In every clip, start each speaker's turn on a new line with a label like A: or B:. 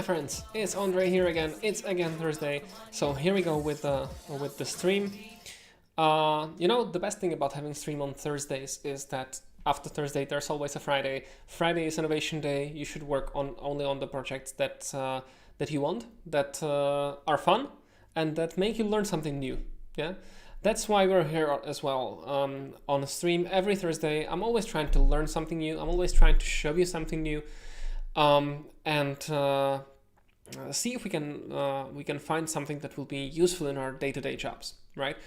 A: friends, it's Andre here again. It's again Thursday, so here we go with the stream. You know, the best thing about having stream on Thursdays is that after Thursday there's always a Friday. Friday is Innovation Day. You should work only on the projects that that you want, that are fun, and that make you learn something new. Yeah, that's why we're here as well on a stream every Thursday. I'm always trying to learn something new. I'm always trying to show you something new. And see if we can find something that will be useful in our day-to-day jobs, right?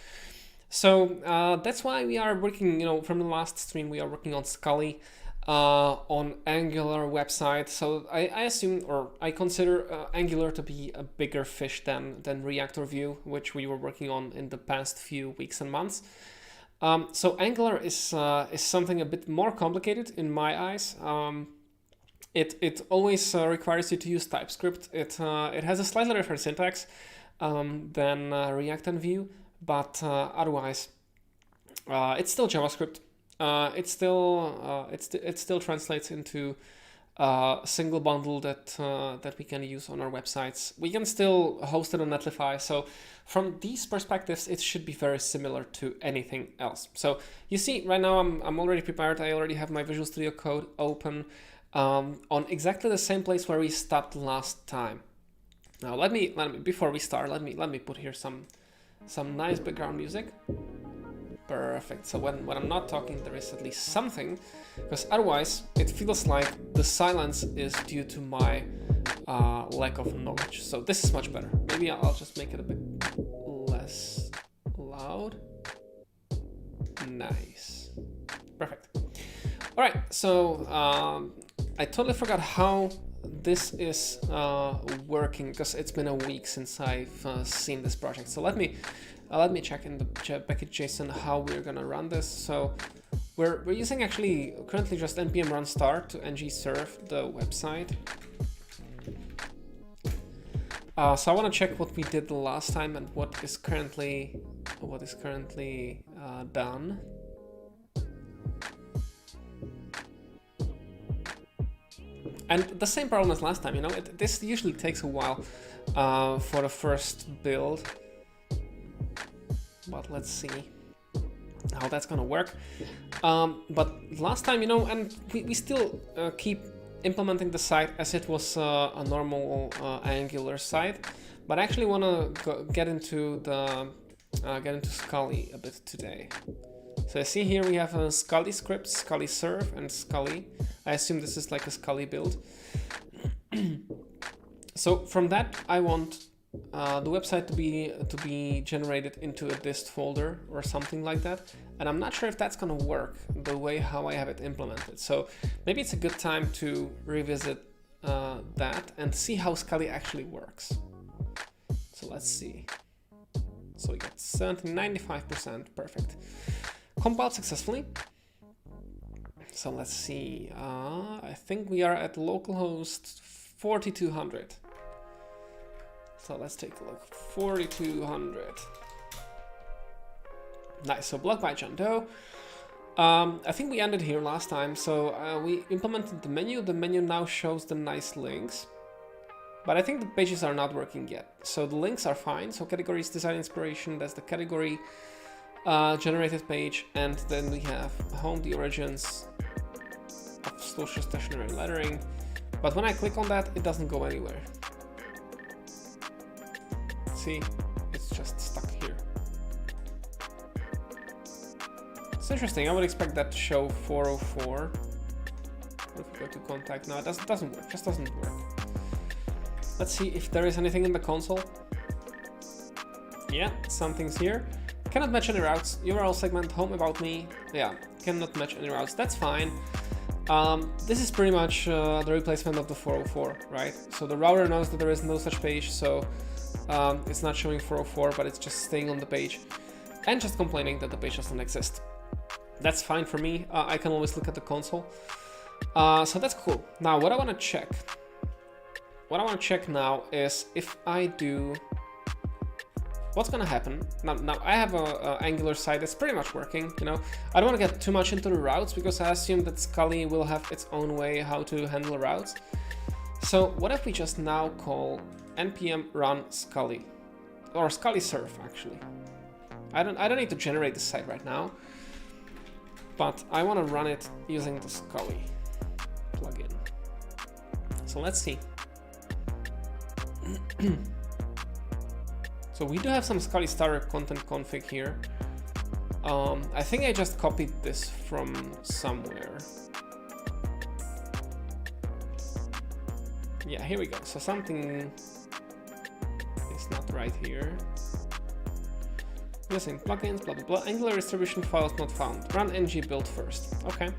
A: So that's why we are working, you know, from the last stream we are working on Scully on Angular website. So I assume, or I consider Angular to be a bigger fish than React or Vue, which we were working on in the past few weeks and months. So Angular is something a bit more complicated in my eyes. It always requires you to use TypeScript. It has a slightly different syntax than React and Vue, but otherwise it's still JavaScript. It still translates into a single bundle that we can use on our websites. We can still host it on Netlify. So from these perspectives, it should be very similar to anything else. So you see, right now I'm already prepared. I already have my Visual Studio Code open. On exactly the same place where we stopped last time. Now let me before we start, let me put here some nice background music. Perfect. So when I'm not talking, there is at least something, because otherwise it feels like the silence is due to my lack of knowledge. So this is much better. Maybe I'll just make it a bit less loud. Nice. Perfect. All right. So I totally forgot how this is working, because it's been a week since I've seen this project. So let me check in the package.json how we're gonna run this. So we're using actually currently just npm run start to ng serve the website. So I want to check what we did the last time and what is currently done. And the same problem as last time, you know, this usually takes a while for the first build. But let's see how that's gonna work. But last time, you know, and we still keep implementing the site as it was a normal Angular site. But I actually want to get into Scully a bit today. So I see here we have a Scully script, Scully serve, and Scully. I assume this is like a Scully build. So from that, I want the website to be generated into a dist folder or something like that. And I'm not sure if that's gonna work the way how I have it implemented. So maybe it's a good time to revisit that and see how Scully actually works. So let's see. So we got 95%, perfect. Compiled successfully. So let's see. I think we are at localhost 4200. So let's take a look. 4200. Nice. So block by John Doe. I think we ended here last time. So we implemented the menu. The menu now shows the nice links. But I think the pages are not working yet. So the links are fine. So categories, design inspiration, that's the category generated page. And then we have home, the origins of social stationary lettering. But when I click on that, it doesn't go anywhere. See, it's just stuck here. It's interesting. I would expect that to show 404. If we go to contact, no, it doesn't work. Just doesn't work. Let's see if there is anything in the console. Yeah, something's here. Cannot match any routes. URL segment, home about me. Yeah, cannot match any routes. That's fine. This is pretty much the replacement of the 404, right? So the router knows that there is no such page, so it's not showing 404, but it's just staying on the page and just complaining that the page doesn't exist. That's fine for me. I can always look at the console. So that's cool. Now, what I want to check. What I want to check now is if I do, what's gonna happen? Now I have a Angular site that's pretty much working, you know. I don't want to get too much into the routes because I assume that Scully will have its own way how to handle routes. So what if we just now call npm run Scully, or Scully surf actually. I don't need to generate the site right now, but I want to run it using the Scully plugin. So let's see. So we do have some Scully starter content config here. I think I just copied this from somewhere. Yeah, here we go. So something is not right here. Using plugins, blah blah blah. Angular distribution files not found. Run ng build first. Okay.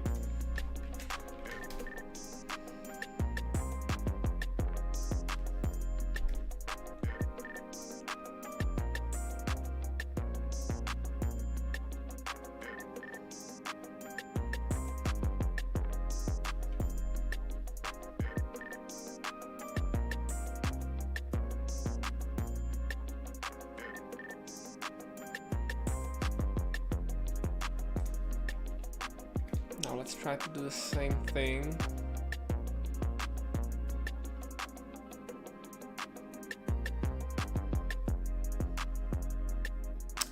A: Now let's try to do the same thing.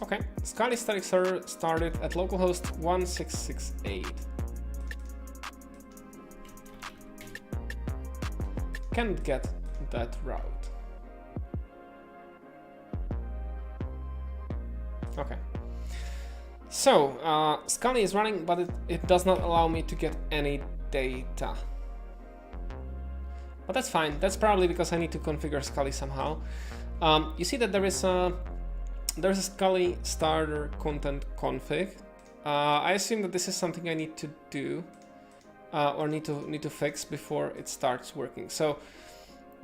A: Okay, Scully static server started at localhost 1668. Can't get that route. Okay. So, Scully is running, but it does not allow me to get any data. But that's fine. That's probably because I need to configure Scully somehow. You see that there's a Scully starter content config. I assume that this is something I need to do or need to fix before it starts working. So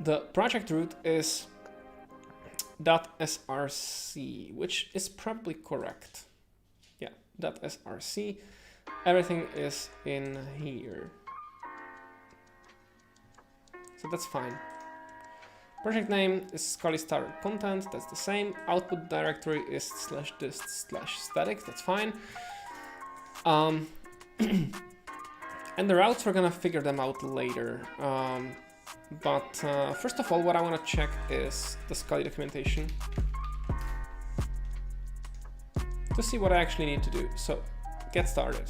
A: the project root is .src, which is probably correct. Yeah, .src. Everything is in here. So that's fine. Project name is Scully starter content, that's the same. Output directory is /dist/static, that's fine. And the routes, we're gonna figure them out later. But first of all, what I wanna check is the Scully documentation to see what I actually need to do. So get started.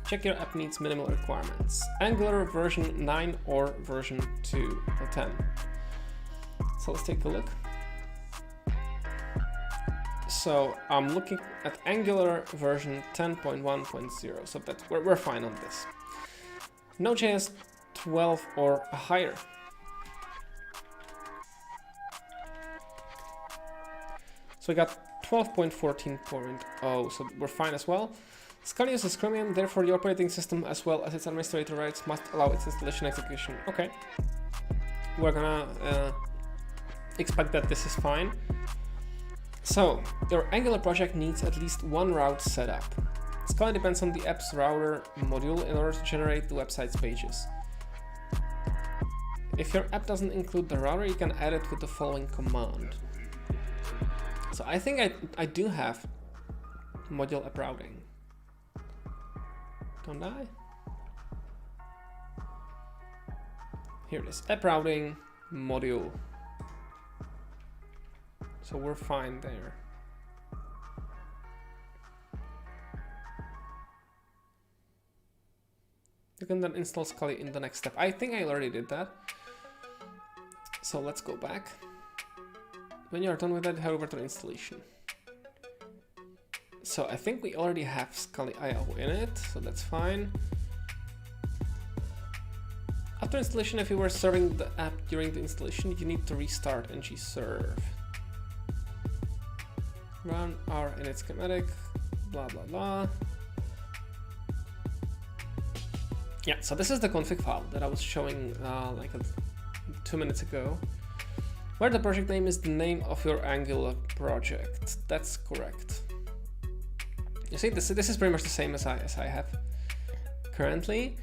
A: Check your app meets minimal requirements. Angular version 9 or version 2 or 10. So let's take a look. So I'm looking at Angular version 10.1.0. So that's we're fine on this. Node.js 12 or higher. So we got 12.14.0, so we're fine as well. Scully uses Chromium, therefore the operating system as well as its administrator rights must allow its installation execution. Okay. We're gonna expect that this is fine. So, your Angular project needs at least one route set up. Scully depends on the app's router module in order to generate the website's pages. If your app doesn't include the router, you can add it with the following command. So I think I do have module app routing. Don't I? Here it is, app routing module. So we're fine there. You can then install Scully in the next step. I think I already did that. So let's go back. When you're done with that, head over to installation. So I think we already have Scully IO in it, so that's fine. After installation, if you were serving the app during the installation, you need to restart ng-serve. Run r init schematic, blah blah blah. Yeah, so this is the config file that I was showing like 2 minutes ago, where the project name is the name of your Angular project. That's correct. You see, this is pretty much the same as I have currently.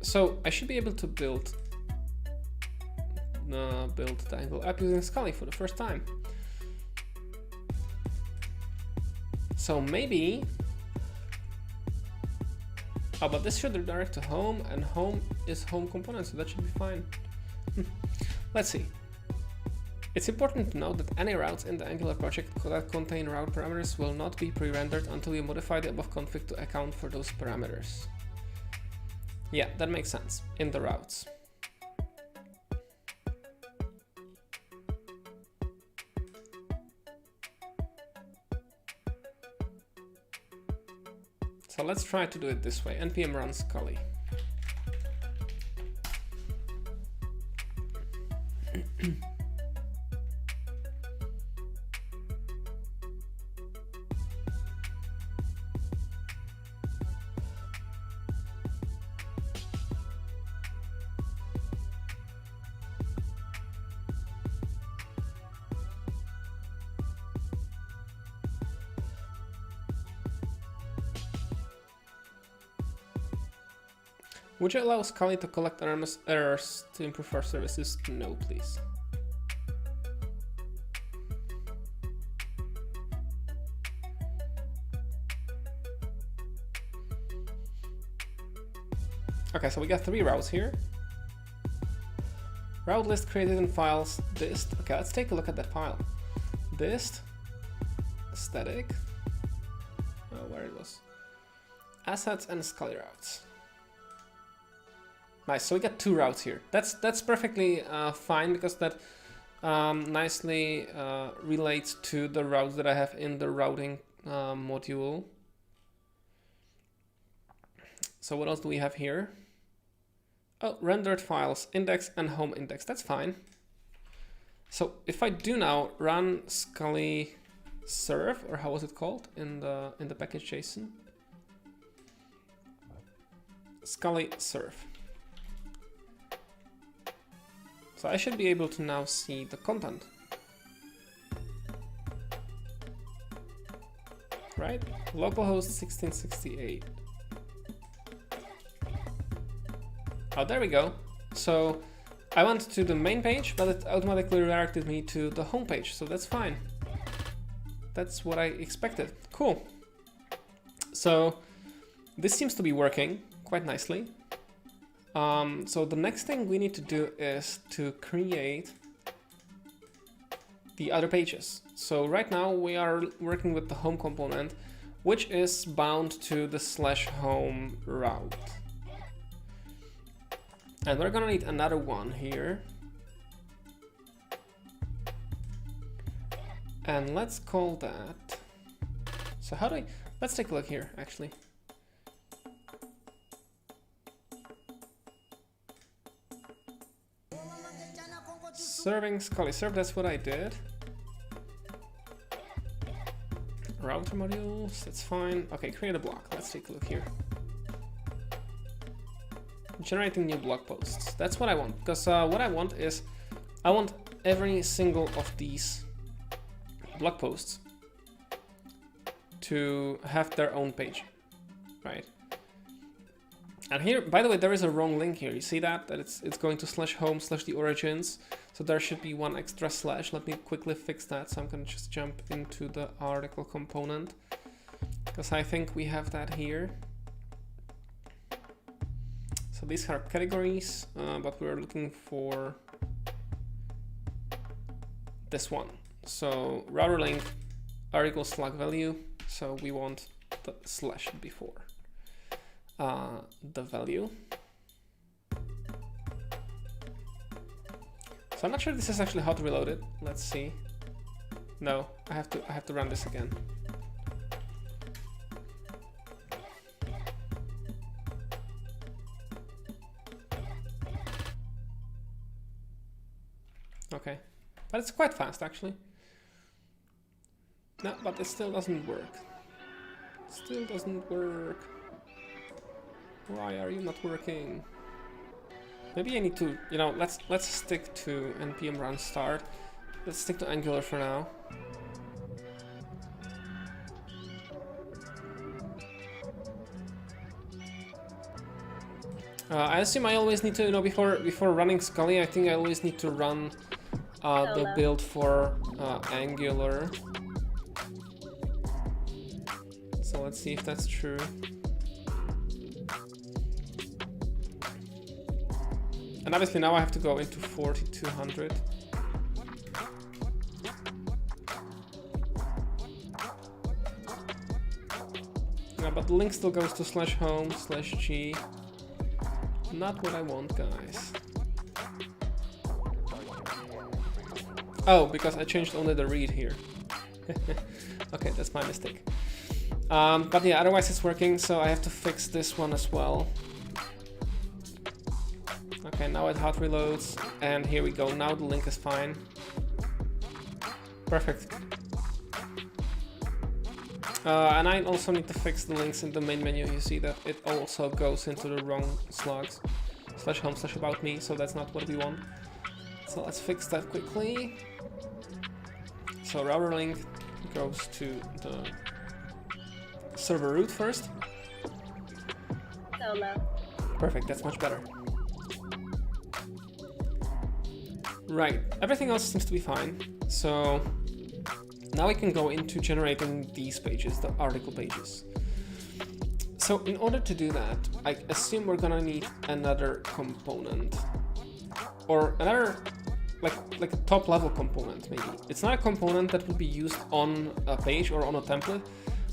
A: So I should be able to build the Angular app using Scully for the first time. So maybe... Oh, but this should redirect to home, and home is home component, so that should be fine. Let's see. It's important to note that any routes in the Angular project that contain route parameters will not be pre-rendered until you modify the above config to account for those parameters. Yeah, that makes sense, in the routes. So let's try to do it this way. npm run Scully. Would you allow Scully to collect anonymous errors to improve our services? No, please. Okay, so we got 3 routes here. Route list created in files, dist. Okay, let's take a look at that file. Dist, static, where it was. Assets and Scully routes. Nice, so we got 2 routes here. That's perfectly fine, because that nicely relates to the routes that I have in the routing module. So what else do we have here? Oh, rendered files, index and home index. That's fine. So if I do now run Scully serve, or how was it called in the package JSON? Scully serve. So I should be able to now see the content. Right? Localhost 1668. Oh, there we go. So I went to the main page, but it automatically redirected me to the home page, so that's fine. That's what I expected. Cool. So this seems to be working quite nicely. So the next thing we need to do is to create the other pages. So right now we are working with the home component, which is bound to the /home route. And we're gonna need another one here. And let's call that. So how do I, let's take a look here actually. Serving Scully serve, that's what I did. Router modules, that's fine. Okay, create a block. Let's take a look here. Generating new blog posts. That's what I want, because what I want is I want every single of these blog posts to have their own page, right? And here, by the way, there is a wrong link here. You see that? That it's going to /home/the origins. So there should be one extra slash. Let me quickly fix that. So I'm gonna just jump into the article component, because I think we have that here. So these are categories, but we're looking for this one. So router link article slug value. So we want the slash before the value. So I'm not sure this is actually how to reload it. Let's see. No, I have to run this again. Okay, but it's quite fast actually. No, but it still doesn't work. Still doesn't work. Why are you not working? Maybe I need to, you know, let's stick to npm run start. Let's stick to Angular for now. I assume I always need to, you know, before running Scully, I think I always need to run the build for Angular. So let's see if that's true. And obviously now I have to go into 4200. Yeah, but the link still goes to /home/g. Not what I want, guys. Oh, because I changed only the read here. Okay, that's my mistake. But yeah, otherwise it's working, so I have to fix this one as well. Okay, now it hot reloads, and here we go. Now the link is fine. Perfect. And I also need to fix the links in the main menu. You see that it also goes into the wrong slugs. /home/about me, so that's not what we want. So let's fix that quickly. So router link goes to the server root first.
B: Solo.
A: Perfect, that's much better. Right, everything else seems to be fine. So now we can go into generating these pages, the article pages. So in order to do that, I assume we're gonna need another component, or another like a top level component maybe. It's not a component that would be used on a page or on a template,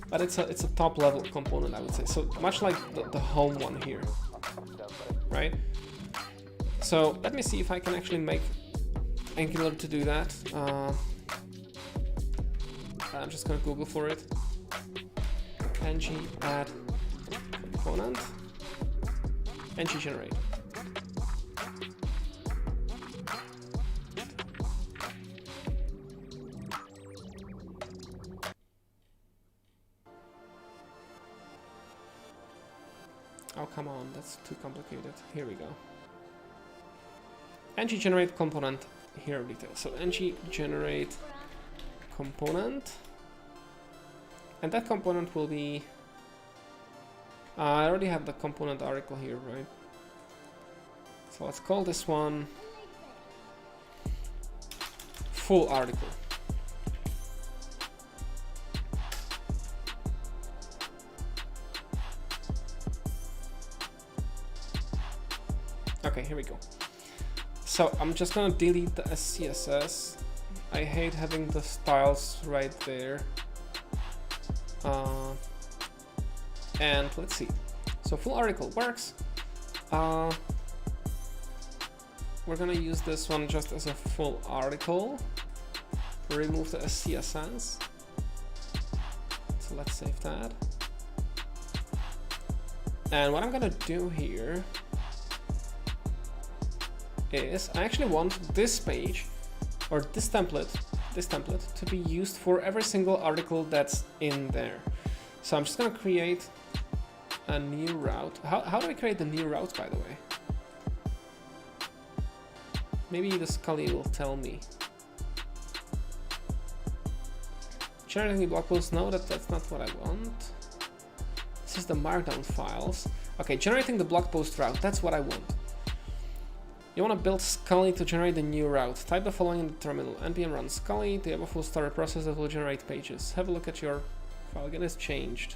A: but it's a top level component, I would say. So much like the home one here, right? So let me see if I can actually make Angular to do that. I'm just gonna Google for it. ng add component, ng generate. Oh, come on, that's too complicated. Here we go. ng generate component, here are details. So ng generate component, and that component will be, I already have the component article here, right? So let's call this one full article. Okay, here we go. So I'm just gonna delete the SCSS. I hate having the styles right there. And let's see. So full article works. We're gonna use this one just as a full article. Remove the SCSS. So let's save that. And what I'm gonna do here is I actually want this page, or this template to be used for every single article that's in there. So I'm just gonna create a new route. How do I create the new route, by the way? Maybe the Scully will tell me. Generating the blog post, no, that's not what I want. This is the markdown files. Okay, generating the blog post route, that's what I want. You want to build Scully to generate the new route. Type the following in the terminal: npm run Scully to have a full starter process that will generate pages. Have a look at your file. Again, it's changed.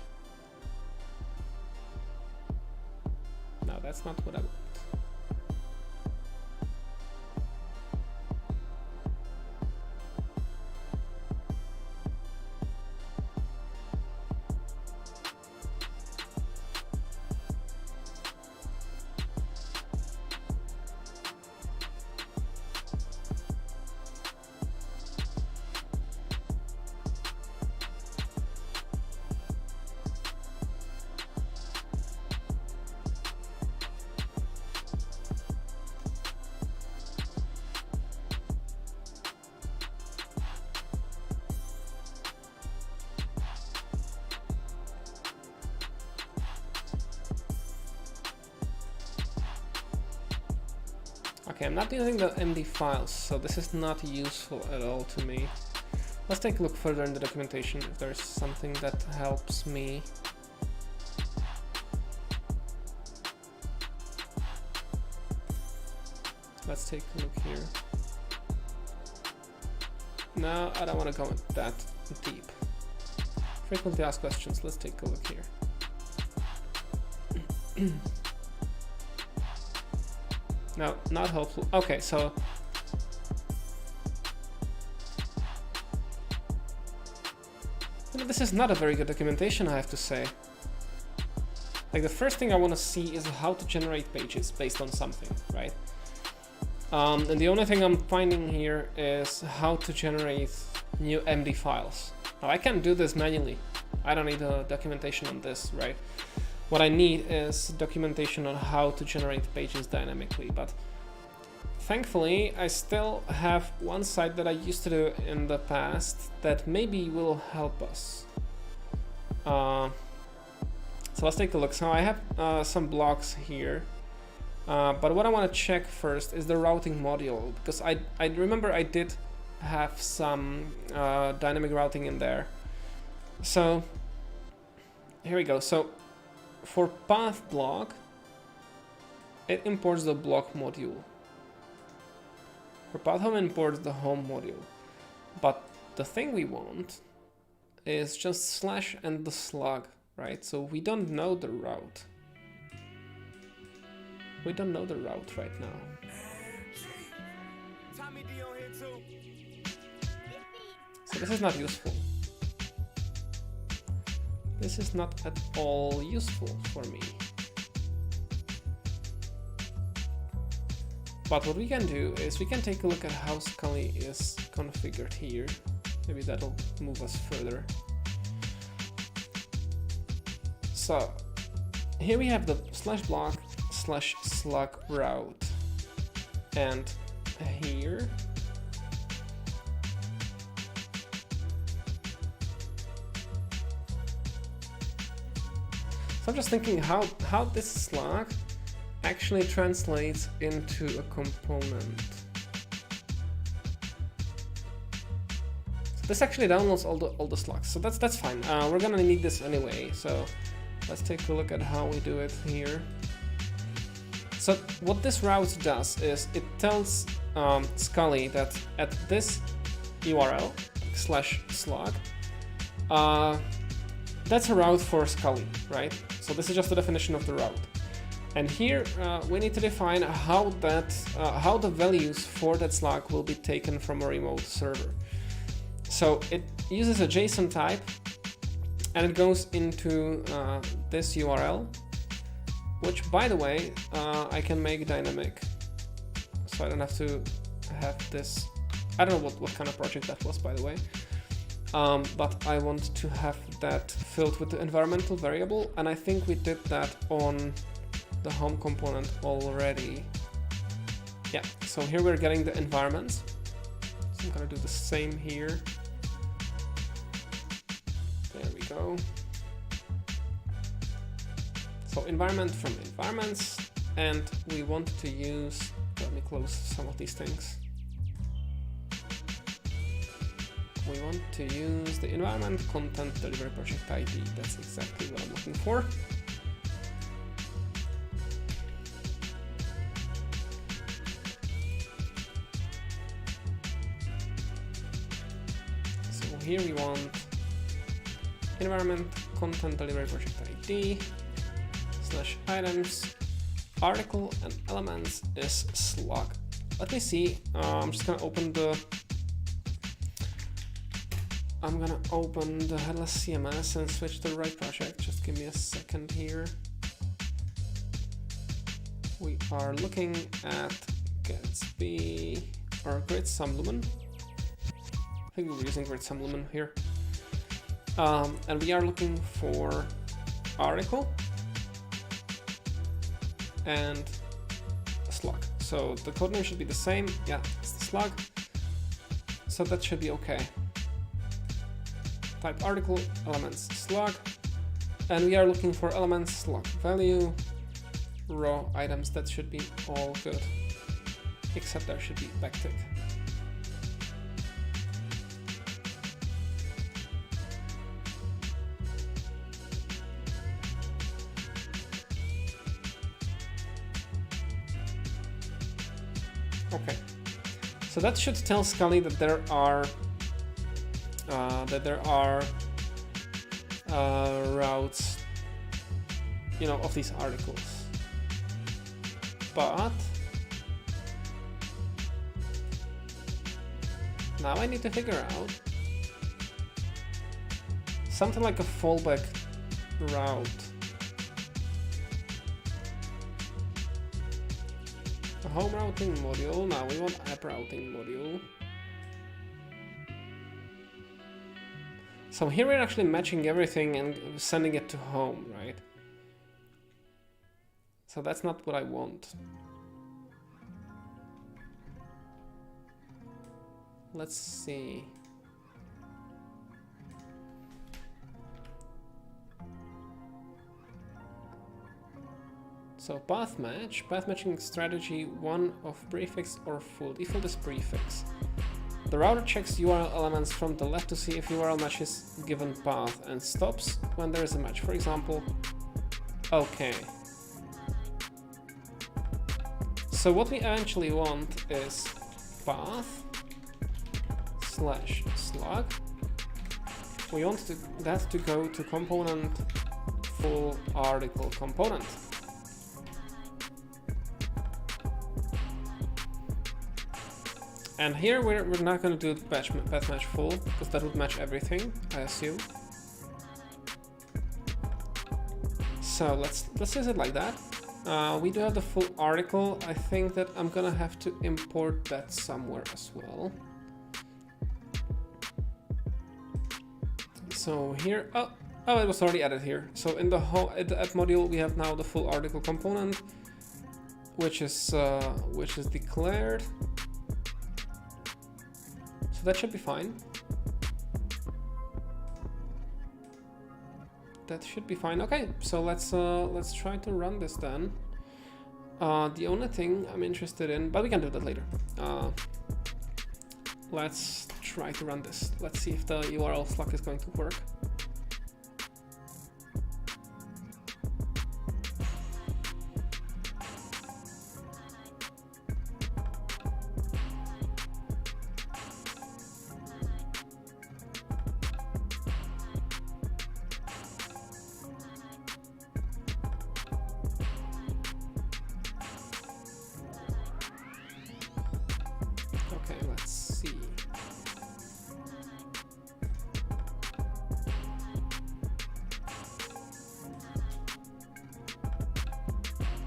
A: No, that's not what I want. Okay, I'm not using the MD files, so this is not useful at all to me. Let's take a look further in the documentation if there's something that helps me. Let's take a look here. No, I don't want to go that deep. Frequently asked questions. Let's take a look here. No, not helpful. Okay, so this is not a very good documentation, I have to say. Like, the first thing I want to see is how to generate pages based on something, right? And the only thing I'm finding here is how to generate new MD files. Now, I can do this manually. I don't need a documentation on this, right? What I need is documentation on how to generate pages dynamically, but thankfully, I still have one site that I used to do in the past that maybe will help us. So let's take a look. So I have some blocks here, but what I want to check first is the routing module, because I remember I did have some dynamic routing in there. So here we go. So for path block, it imports the block module. For path home, imports the home module. But the thing we want is just slash and the slug, right? So we don't know the route. We don't know the route right now. So this is not useful. This is not at all useful for me. But what we can do is we can take a look at how Scully is configured here. Maybe that'll move us further. So here we have the slash block slash slug route, and here so I'm just thinking how this slug actually translates into a component. So this actually downloads all the slugs, so that's fine. We're gonna need this anyway, so let's take a look at how we do it here. So what this route does is it tells Scully that at this URL slash slug, that's a route for Scully, right? So this is just the definition of the route. And here we need to define how the values for that slug will be taken from a remote server. So it uses a JSON type, and it goes into this URL, which, by the way, I can make dynamic, so I don't have to have this. I don't know what kind of project that was, by the way, but I want to have that filled with the environmental variable, and I think we did that on the home component already. Yeah, so here we're getting the environments. So I'm gonna do the same here. There we go. So environment from environments, and we want to use, let me close some of these things. We want to use the environment content delivery project ID. That's exactly what I'm looking for. Here we want environment content delivery project ID slash items article and elements is slug. Let me see. I'm just gonna open the headless CMS and switch to the right project. Just give me a second here. We are looking at Gatsby or Grid Sublumen. I think we're using Grid Sublumen here. And we are looking for article and slug. So the codename should be the same. Yeah, it's the slug. So that should be okay. Type article, elements, slug. And we are looking for elements, slug value, raw items. That should be all good. Except there should be backtick. Okay, so that should tell Scully that there are routes, you know, of these articles. But now I need to figure out something like a fallback route. A home routing module. Now we want app routing module. So here we're actually matching everything and sending it to home, right? So that's not what I want. Let's see. So path matching strategy, one of prefix or full. Default is prefix. The router checks URL elements from the left to see if URL matches given path and stops when there is a match. For example, okay. So what we eventually want is path / slug. We want that to go to component full article component. And here we're not going to do path match full, because that would match everything, I assume. So let's use it like that. We do have the full article. I think that I'm gonna have to import that somewhere as well. So here, oh, it was already added here. So in the app module, we have now the full article component, which is declared. So that should be fine. That should be fine. Okay, so let's try to run this then. The only thing I'm interested in, but we can do that later. Let's try to run this. Let's see if the URL slug is going to work.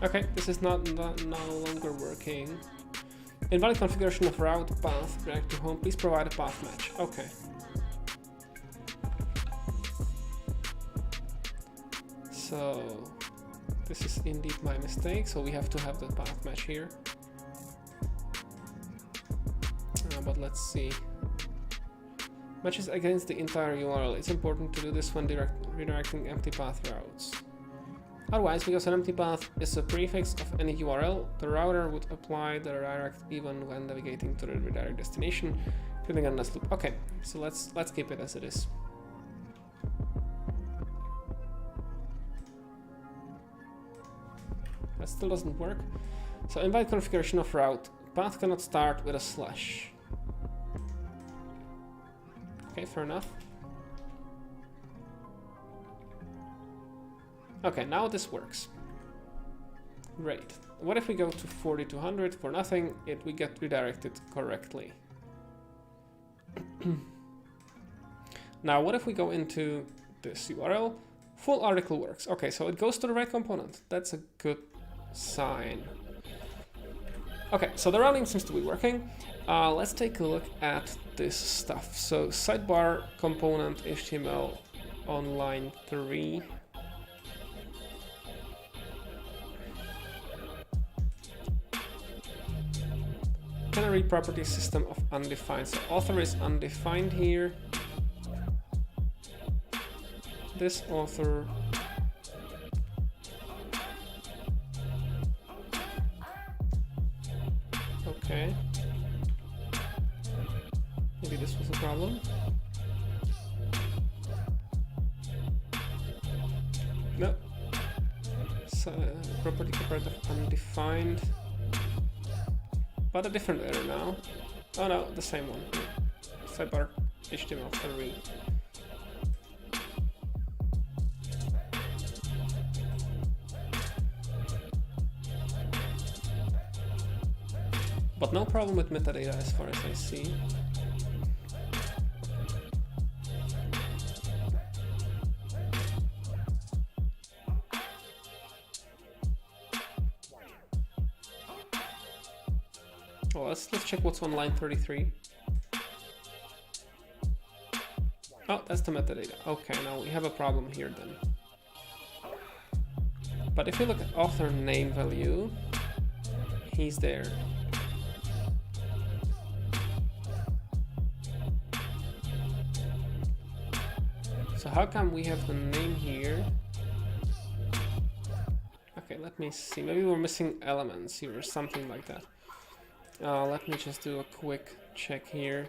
A: Okay, this is no longer working. Invalid configuration of route path direct to home. Please provide a path match. Okay. So this is indeed my mistake. So we have to have the path match here. But let's see. Matches against the entire URL. It's important to do this when redirecting empty path routes. Otherwise, because an empty path is a prefix of any URL, the router would apply the redirect even when navigating to the redirect destination, creating a nice loop. Okay, so let's keep it as it is. That still doesn't work. So invalid configuration of route. Path cannot start with a slash. Okay, fair enough. Okay, now this works. Great. What if we go to 4200 for nothing? We get redirected correctly. Now, what if we go into this URL? Full article works. Okay, so it goes to the right component. That's a good sign. Okay, so the routing seems to be working. Let's take a look at this stuff. So sidebar component HTML on line 3. Canary property system of undefined. So author is undefined here. This author. Okay. Maybe this was a problem. No. So, property comparative undefined. But a different error now. Oh no, the same one. Sidebar HTML3. but no problem with metadata as far as I see. Well, let's check what's on line 33. Oh, that's the metadata. Okay, now we have a problem here then. But if you look at author name value, he's there. So how come we have the name here? Okay, let me see. Maybe we're missing elements here or something like that. Let me just do a quick check here.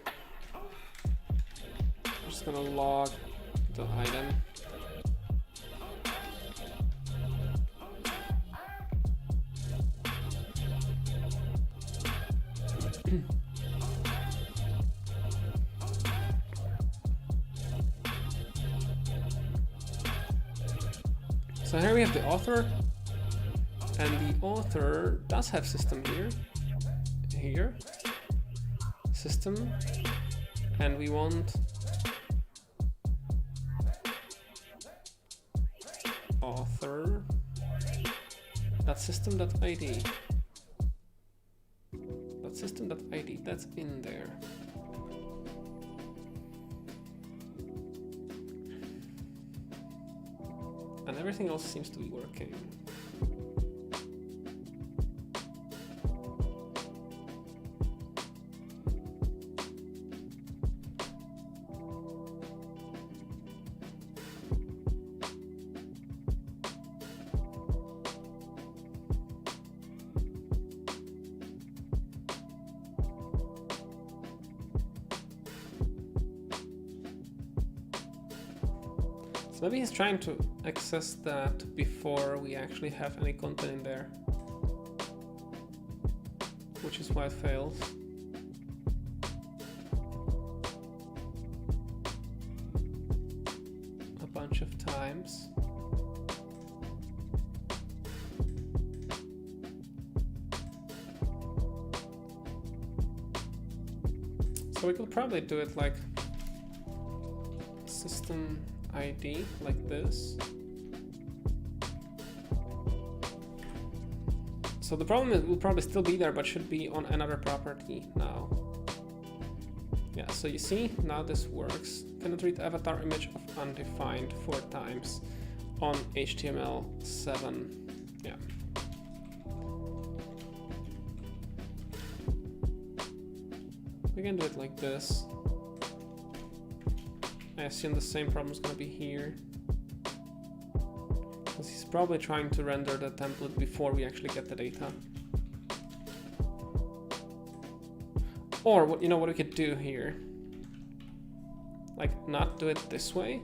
A: I'm just gonna log the item. So here we have the author, and the author does have system here, system, and we want author, that's system.id, that's system.id, that's in there. And everything else seems to be working. So maybe he's trying to access that before we actually have any content in there, which is why it fails. A bunch of times. So we could probably do it like system ID, like this. So the problem is, will probably still be there, but should be on another property now. Yeah, so you see, now this works. Cannot read avatar image of undefined 4 times on HTML7. Yeah. We can do it like this. I assume the same problem is going to be here, because he's probably trying to render the template before we actually get the data. Or what, you know what we could do here, like not do it this way,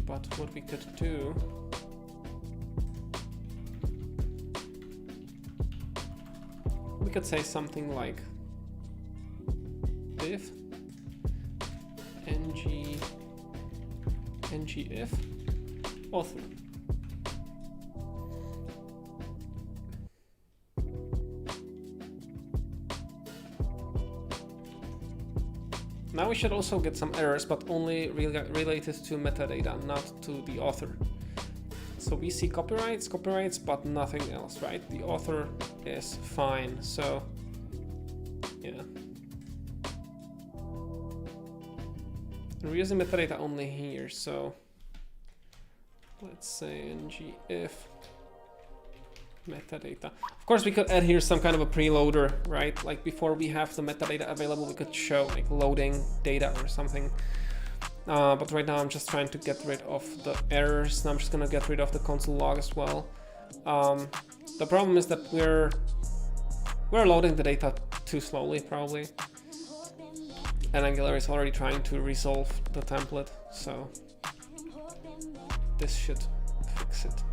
A: but what we could do, we could say something like if ngif author. Now we should also get some errors, but only related to metadata, not to the author. So we see copyrights, but nothing else, right? The author is fine, so yeah. We're using metadata only here, so let's say ngif metadata. Of course, we could add here some kind of a preloader, right? Like before we have the metadata available, we could show like loading data or something. But right now I'm just trying to get rid of the errors. Now I'm just gonna get rid of the console log as well. The problem is that we're loading the data too slowly, probably. And Angular is already trying to resolve the template, so this should fix it.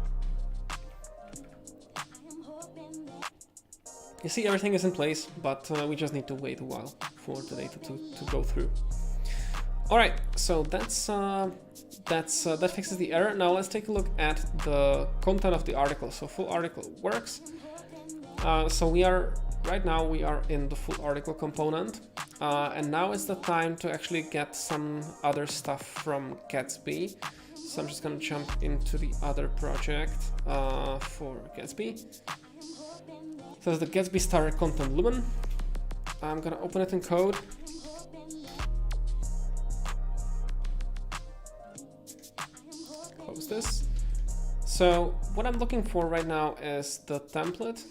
A: You see, everything is in place, but we just need to wait a while for the data to go through. All right, so that fixes the error. Now let's take a look at the content of the article. So full article works. So right now we are in the full article component, and now is the time to actually get some other stuff from Gatsby. So I'm just gonna jump into the other project for Gatsby. So it's the Gatsby Starter Content Lumen. I'm gonna open it in code. Close this. So what I'm looking for right now is the template.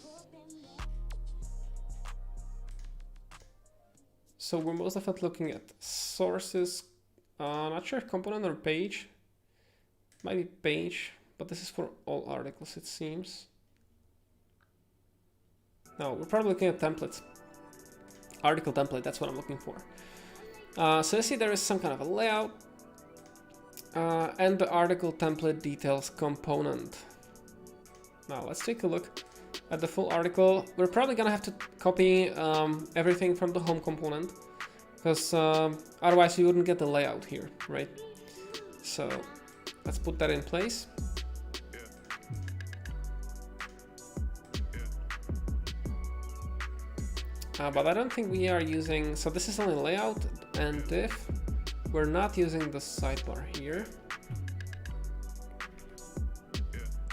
A: So we're most of it looking at sources, not sure if component or page. Might be page, but this is for all articles, it seems. No, we're probably looking at templates. Article template, that's what I'm looking for. So you see there is some kind of a layout and the article template details component. Now let's take a look at the full article. We're probably gonna have to copy everything from the home component, because otherwise you wouldn't get the layout here, right? So let's put that in place. But I don't think we are using, so this is only layout and div. We're not using the sidebar here.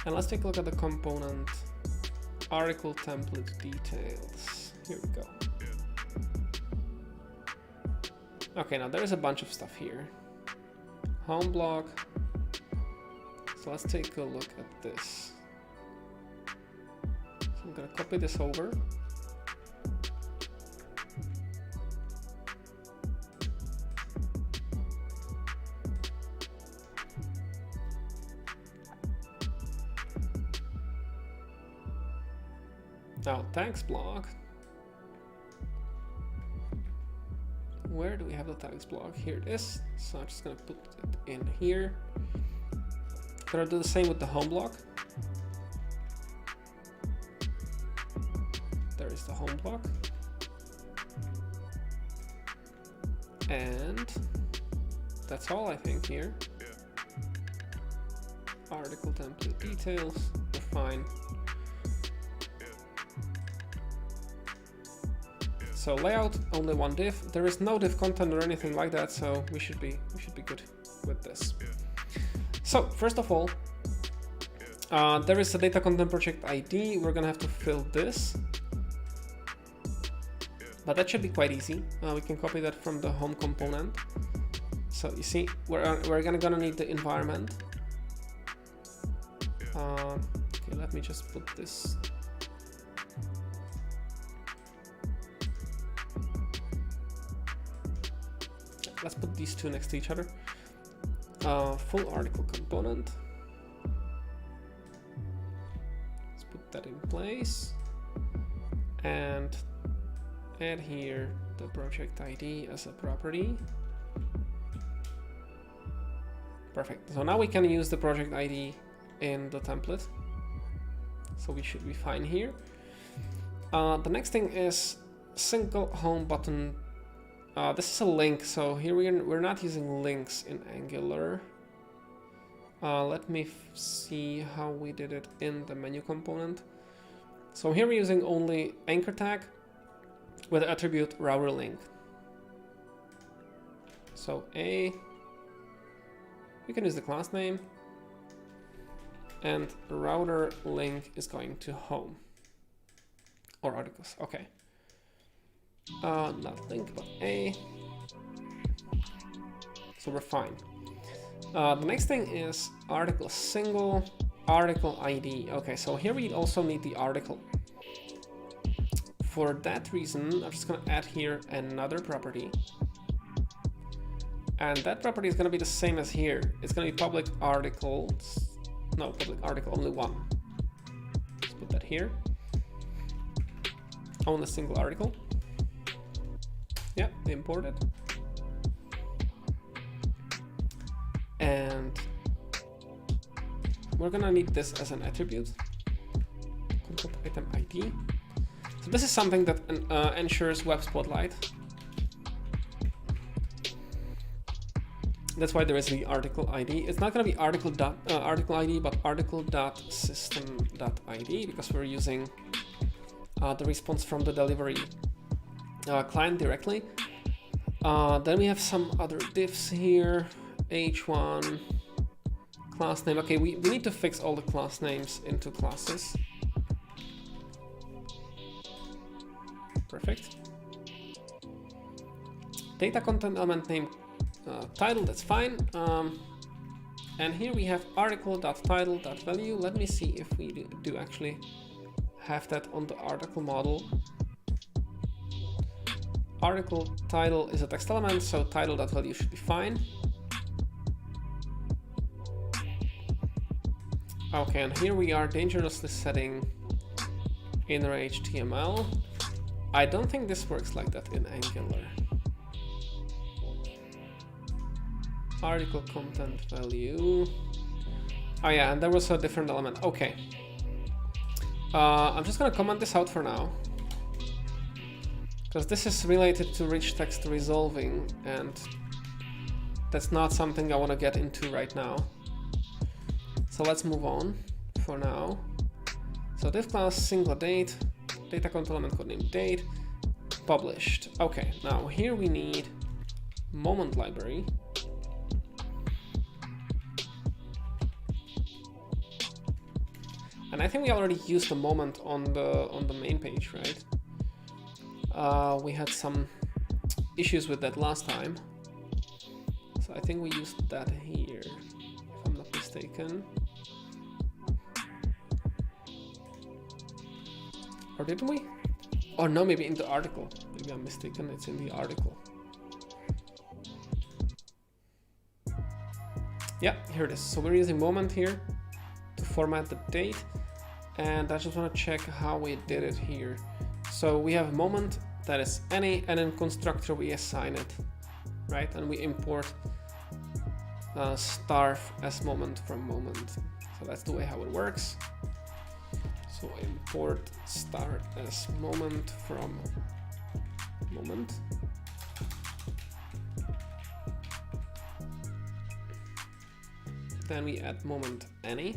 A: And let's take a look at the component article template details. Here we go. Okay, now there is a bunch of stuff here. Home blog. So let's take a look at this. So I'm gonna copy this over. Now, tags blog. Where do we have the tags blog? Here it is. So I'm just gonna put it in here. Gonna do the same with the home blog. There is the home blog. And that's all I think here. Article template details, we're fine. So layout, only one div. There is no div content or anything like that, so we should be good with this. So first of all, there is a data content project ID. We're gonna have to fill this, but that should be quite easy. We can copy that from the home component. So you see, we're gonna need the environment. Okay, let me just put this. Let's put these two next to each other. Full article component. Let's put that in place. And add here the project ID as a property. Perfect. So now we can use the project ID in the template. So we should be fine here. The next thing is single home button. This is a link, so here we're not using links in Angular. Let me see how we did it in the menu component. So here we're using only anchor tag with attribute router link. So we can use the class name, and router link is going to home or articles. Okay. Not link, but a. So we're fine. The next thing is article single article ID. Okay, so here we also need the article. For that reason, I'm just gonna add here another property. And that property is gonna be the same as here. It's gonna be public articles. No, public article, only one. Let's put that here. Only a single article. Yeah, import it. And we're gonna need this as an attribute. Content item ID. So this is something that ensures web spotlight. That's why there is the article ID. It's not gonna be article ID, but article.system.id, because we're using the response from the delivery client directly. Then we have some other diffs here. H1 class name. Okay, we need to fix all the class names into classes. Perfect. Data content element name title, that's fine. And here we have article.title.value. Let me see if we do actually have that on the article model. Article title is a text element, so title.value should be fine. Okay, and here we are dangerously setting inner HTML. I don't think this works like that in Angular. Article content value. Oh yeah, and there was a different element. Okay. I'm just gonna comment this out for now, because this is related to rich text resolving, and that's not something I want to get into right now. So let's move on for now. So div class single date, data content element codename date, published. Okay, now here we need moment library. And I think we already used the moment on the main page, right? We had some issues with that last time, so I think we used that here, if I'm not mistaken. Or didn't we? Or no, maybe in the article. Maybe I'm mistaken, it's in the article. Yeah, here it is. So we're using moment here to format the date. And I just want to check how we did it here. So we have moment that is any, and in constructor we assign it, right? And we import starf as moment from moment. So that's the way how it works. So import start as moment from moment. Then we add moment any.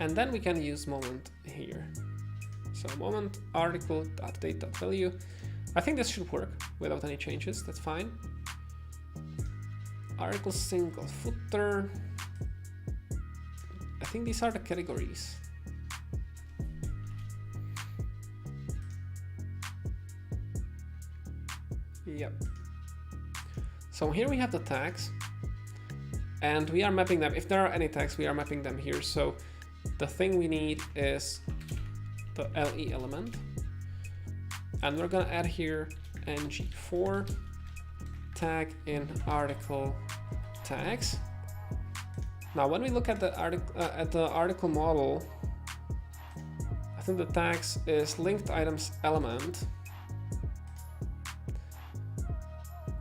A: And then we can use moment here. So moment article.date.value. I think this should work without any changes, that's fine. Article single footer. I think these are the categories. Yep. So here we have the tags, and we are mapping them. If there are any tags, we are mapping them here. So the thing we need is the LE element, and we're gonna add here ng4 tag in article tags. Now, when we look at the article model, I think the tags is linked items element.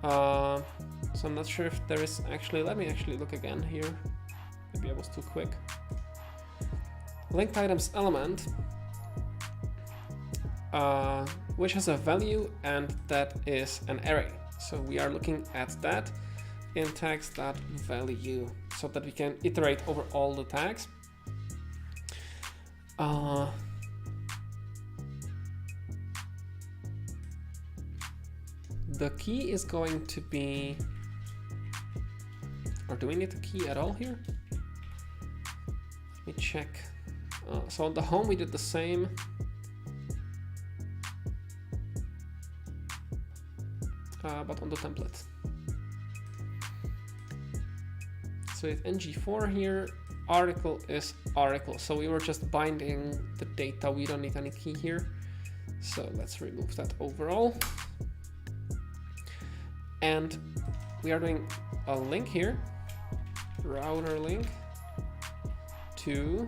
A: So I'm not sure if there is actually. Let me actually look again here. Maybe I was too quick. Linked items element, which has a value, and that is an array. So we are looking at that in tags.value so that we can iterate over all the tags. The key is going to be, or do we need the key at all here? Let me check. So on the home we did the same. But on the template. So with ng4 here, article is article. So we were just binding the data. We don't need any key here. So let's remove that overall. And we are doing a link here, router link to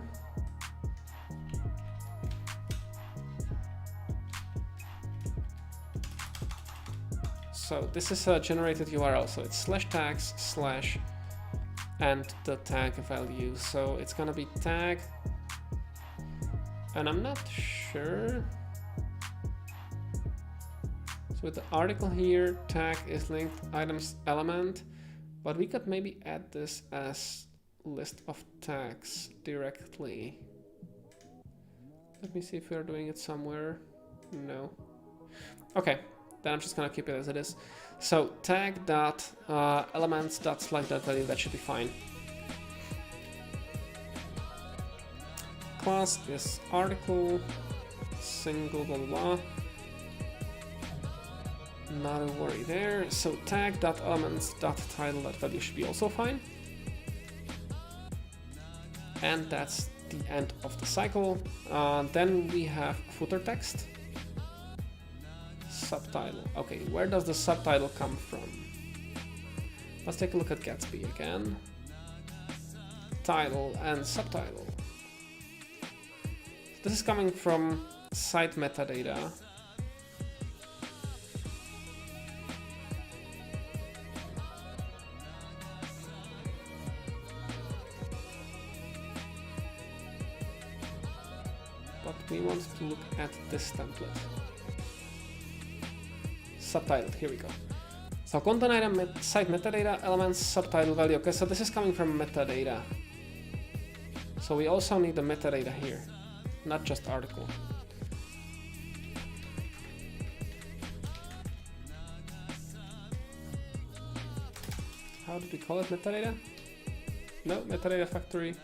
A: so this is a generated URL, so it's /tags/ and the tag value. So it's gonna be tag, and I'm not sure. So with the article here, tag is linked items element, but we could maybe add this as list of tags directly. Let me see if we're doing it somewhere. No. Okay, then I'm just gonna keep it as it is. So tag dot elements dot select dot value, that should be fine. Class is article, single blah blah. Not a worry there. So tag dot elements dot title dot value should be also fine. And that's the end of the cycle. Then we have footer text. Subtitle. Okay, where does the subtitle come from? Let's take a look at Gatsby again. Title and subtitle. This is coming from site metadata. But we want to look at this template. Subtitle, here we go. So content item, site metadata, elements, subtitle value. Okay, so this is coming from metadata. So we also need the metadata here, not just article. How did we call it? Metadata? No, metadata factory.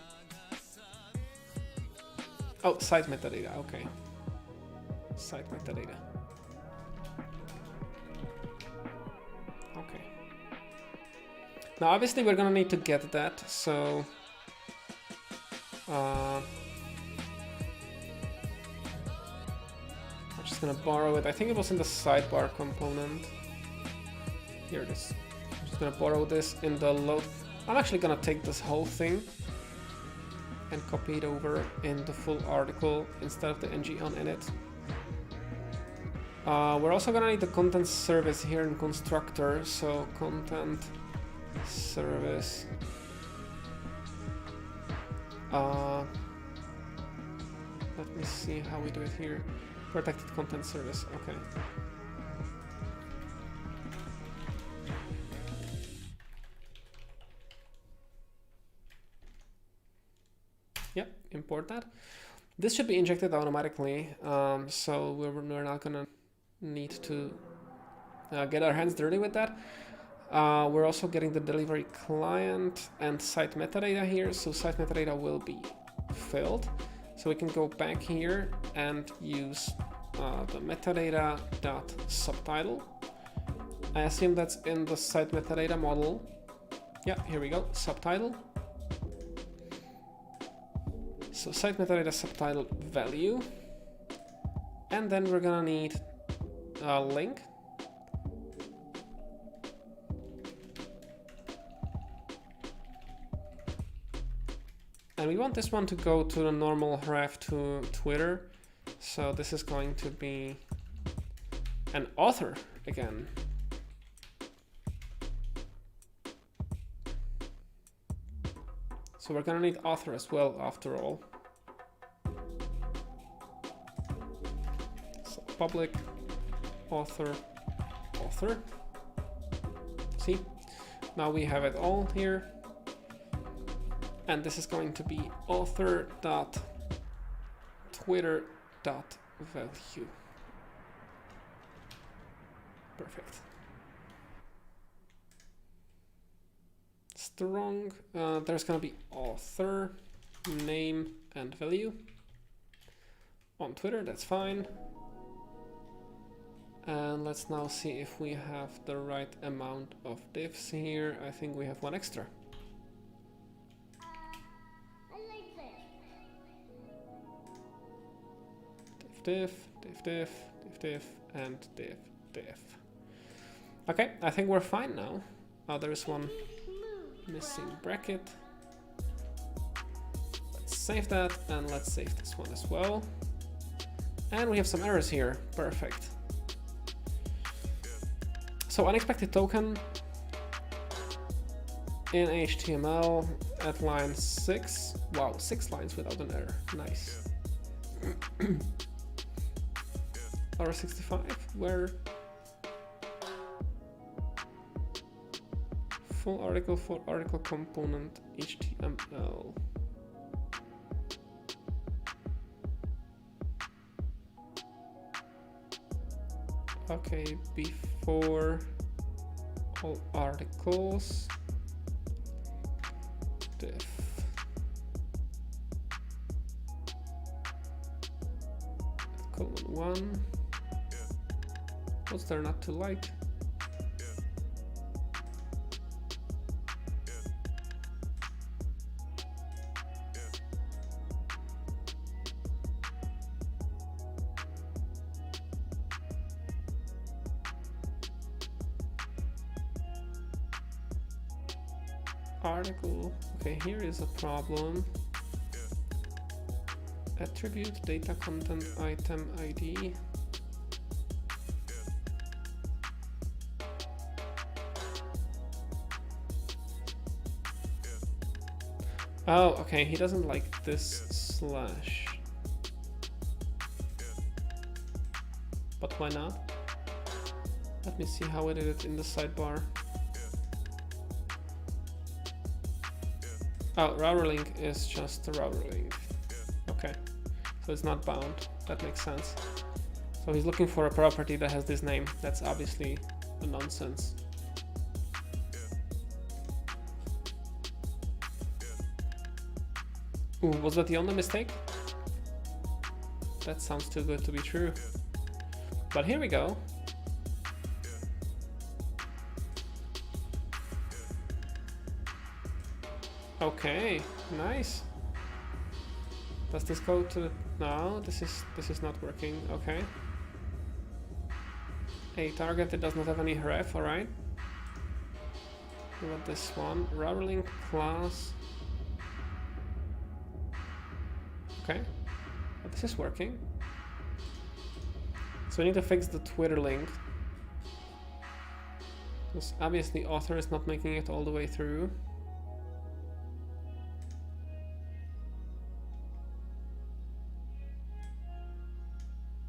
A: Oh, site metadata, okay. Site metadata. Okay. Now obviously we're gonna need to get that, so I'm just gonna borrow it. I think it was in the sidebar component. Here it is. I'm just gonna borrow this in the load. I'm actually gonna take this whole thing and copy it over in the full article instead of the ng on init. We're also gonna need the content service here in constructor, so content service. Let me see how we do it here. Protected content service, okay. Yep, import that. This should be injected automatically, so we're not gonna need to get our hands dirty with that. We're also getting the delivery client and site metadata here, so site metadata will be filled. So we can go back here and use the metadata dot subtitle. I assume that's in the site metadata model. Yeah, here we go, subtitle. So site metadata subtitle value, and then we're gonna need a link. And we want this one to go to the normal ref to Twitter. So this is going to be an author again. So we're gonna need author as well after all. So public author, author. See, now we have it all here. And this is going to be author.twitter.value. Perfect. Strong. There's going to be author, name, and value on Twitter. That's fine. And let's now see if we have the right amount of divs here. I think we have one extra. Div, div, div, div, div, and div, div. Okay, I think we're fine now. Oh, there's one missing bracket. Let's save that, and let's save this one as well. And we have some errors here. Perfect. So unexpected token in HTML at line 6. Wow, 6 lines without an error. Nice. R65, where full article for article component HTML. Okay, before all articles, diff :1. What's there not to like? Article. Okay, here is a problem. Attribute data content item ID. Oh, okay, he doesn't like this slash. But why not? Let me see how it is in the sidebar. Oh, router link is just a router link. Okay, so it's not bound. That makes sense. So he's looking for a property that has this name. That's obviously a nonsense. Ooh, was that the only mistake? That sounds too good to be true. But here we go. Okay, nice. Does this go to... No, this is not working. Okay. A target that does not have any href, alright. What about this one? Router link class. Okay, but this is working. So we need to fix the Twitter link. Because obviously author is not making it all the way through.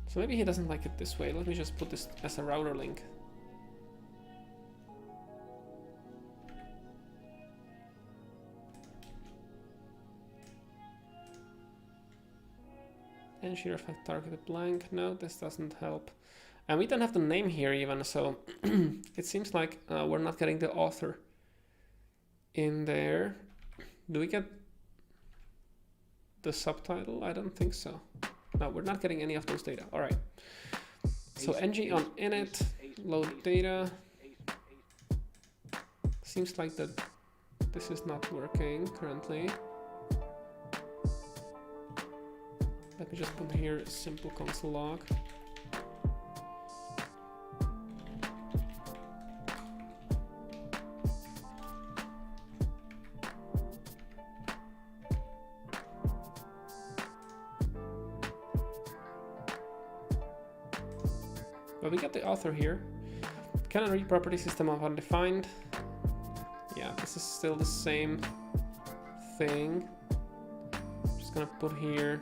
A: So maybe he doesn't like it this way. Let me just put this as a router link. And she reflect targeted blank. No, this doesn't help. And we don't have the name here even, so it seems like we're not getting the author in there. Do we get the subtitle? I don't think so. No, we're not getting any of those data. All right. So ng on init, load data. Seems like that this is not working currently. Let me just put here simple console log. But we got the author here. Cannot read property system of undefined. Yeah, this is still the same thing. Just gonna put here.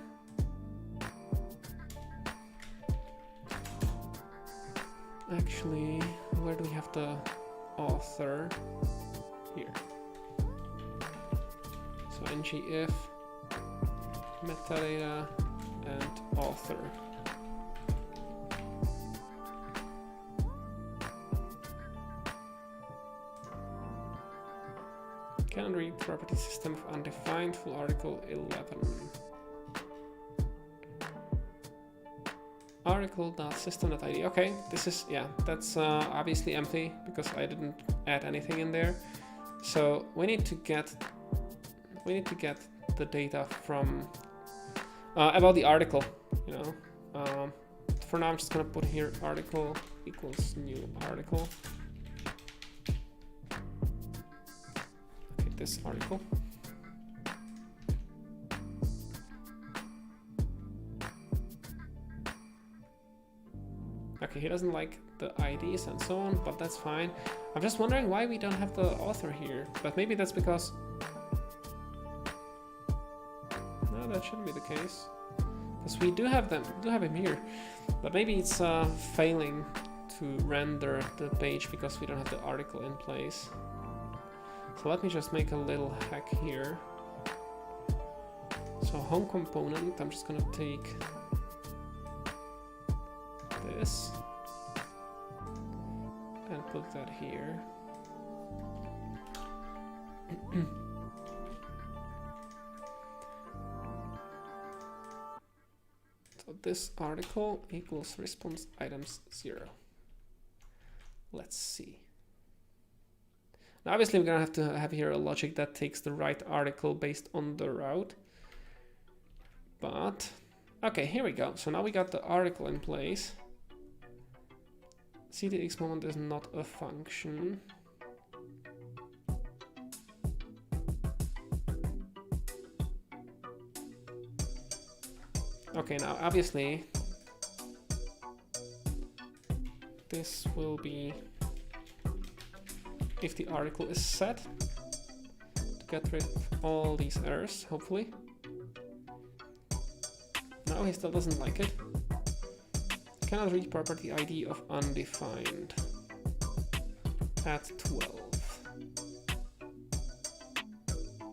A: Actually, where do we have the author? Here. So ng if metadata and author. Can read property system of undefined, full article 11. Article.system.id. Okay, this is, yeah, that's obviously empty because I didn't add anything in there. So we need to get the data from about the article, you know. For now I'm just gonna put here article equals new article. Okay, this article. Okay, he doesn't like the IDs and so on, but that's fine. I'm just wondering why we don't have the author here, but maybe that's because... No, that shouldn't be the case. Because we do have him here, but maybe it's failing to render the page because we don't have the article in place. So let me just make a little hack here. So home component, I'm just gonna take this, and put that here. So this article equals response items 0. Let's see. Now obviously we're gonna have to have here a logic that takes the right article based on the route. But okay, here we go. So now we got the article in place. CTX moment is not a function. Okay, now obviously this will be if the article is set to get rid of all these errors, hopefully. No, he still doesn't like it. Cannot read property ID of undefined at 12.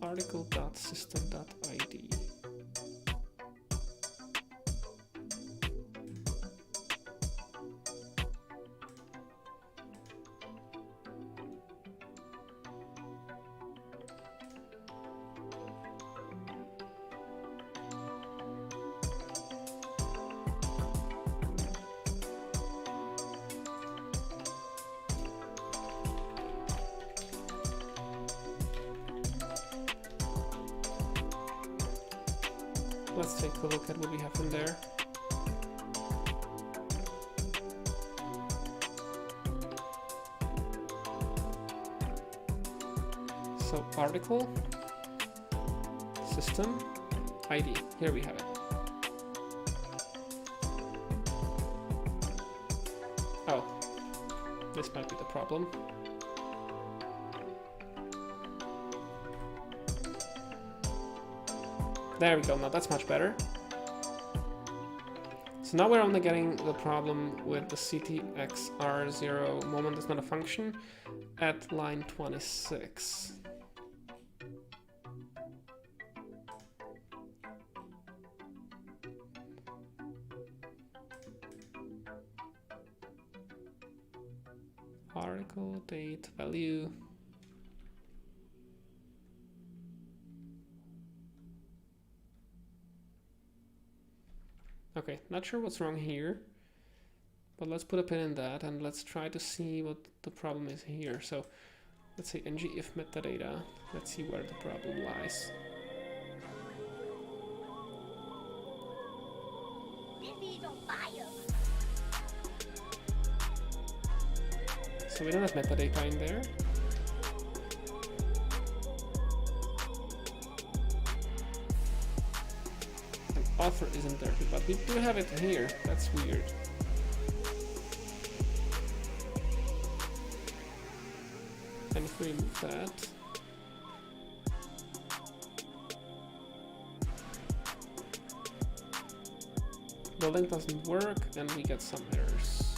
A: Article.system.id. Let's take a look at what we have in there. So article, system, ID. Here we have it. Oh, this might be the problem. There we go, now that's much better. So now we're only getting the problem with the CTXR0 moment is not a function at line 26. Article, date, value. Okay, not sure what's wrong here, but let's put a pin in that and let's try to see what the problem is here. So let's say ng if metadata. Let's see where the problem lies. So we don't have metadata in there. Author isn't there, but we do have it here. That's weird. And if we remove that, the link doesn't work and we get some errors.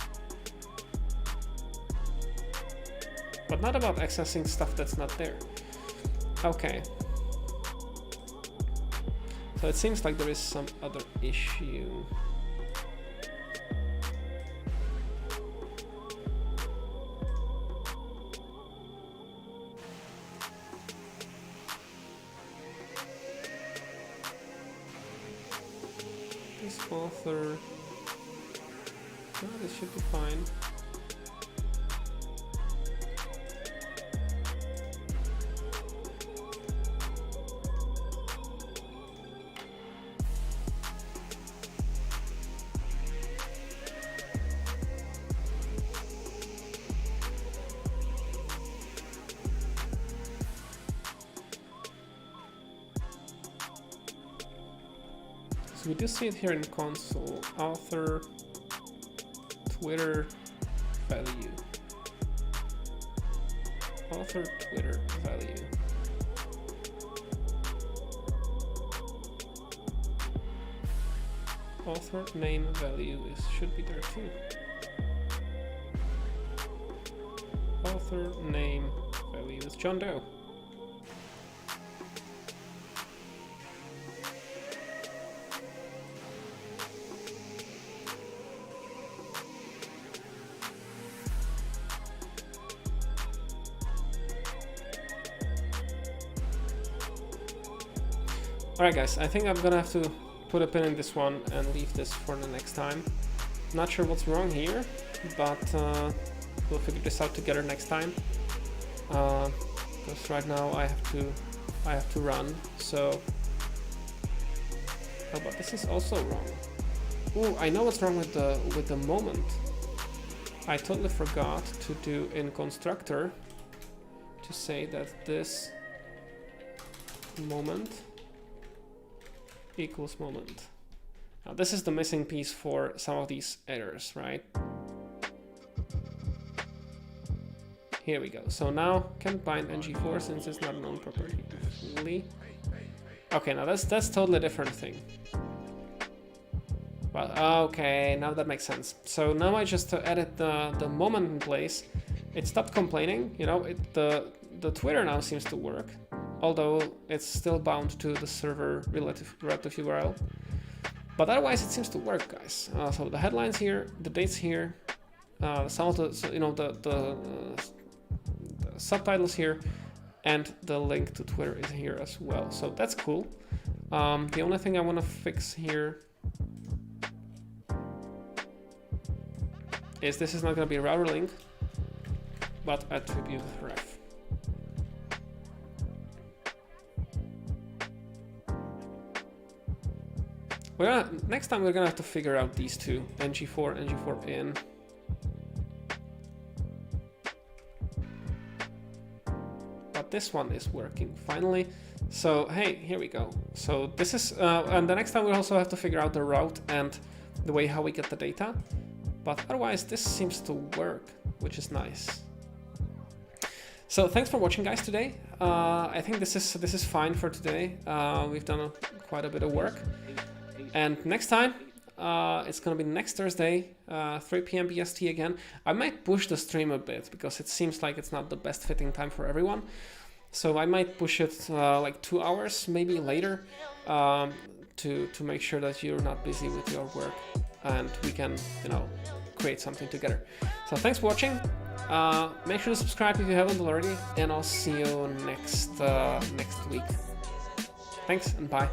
A: But not about accessing stuff that's not there. Okay. So it seems like there is some other issue. This author, no, this should be fine. We do see it here in console, author, Twitter, value. Author, Twitter, value. Author, name, value should be there too. Author, name, value is John Doe. Alright guys, I think I'm gonna have to put a pin in this one and leave this for the next time. Not sure what's wrong here, but we'll figure this out together next time. Because right now I have to run, so... Oh, but this is also wrong. Ooh, I know what's wrong with the moment. I totally forgot to do in constructor to say that this moment equals moment. Now this is the missing piece for some of these errors, right? Here we go. So now can't bind ng4 since it's not a known property. Okay, now that's totally different thing. Well, okay, now that makes sense. So now I just edit the moment in place. It stopped complaining, you know, the Twitter now seems to work, although it's still bound to the server relative URL. But otherwise it seems to work, guys. So the headlines here, the dates here, some of the, you know, the subtitles here, and the link to Twitter is here as well. So that's cool. The only thing I want to fix here is this is not going to be a router link, but attribute ref. Next time we're gonna have to figure out these two, ng4 in. But this one is working finally. So hey, here we go. So this is, and the next time we'll also have to figure out the route and the way how we get the data. But otherwise this seems to work, which is nice. So thanks for watching, guys, today. I think this is fine for today. We've done quite a bit of work. And next time, it's gonna be next Thursday, 3 p.m. BST again. I might push the stream a bit because it seems like it's not the best fitting time for everyone. So I might push it like 2 hours, maybe later, to make sure that you're not busy with your work and we can, you know, create something together. So thanks for watching. Make sure to subscribe if you haven't already, and I'll see you next week. Thanks and bye.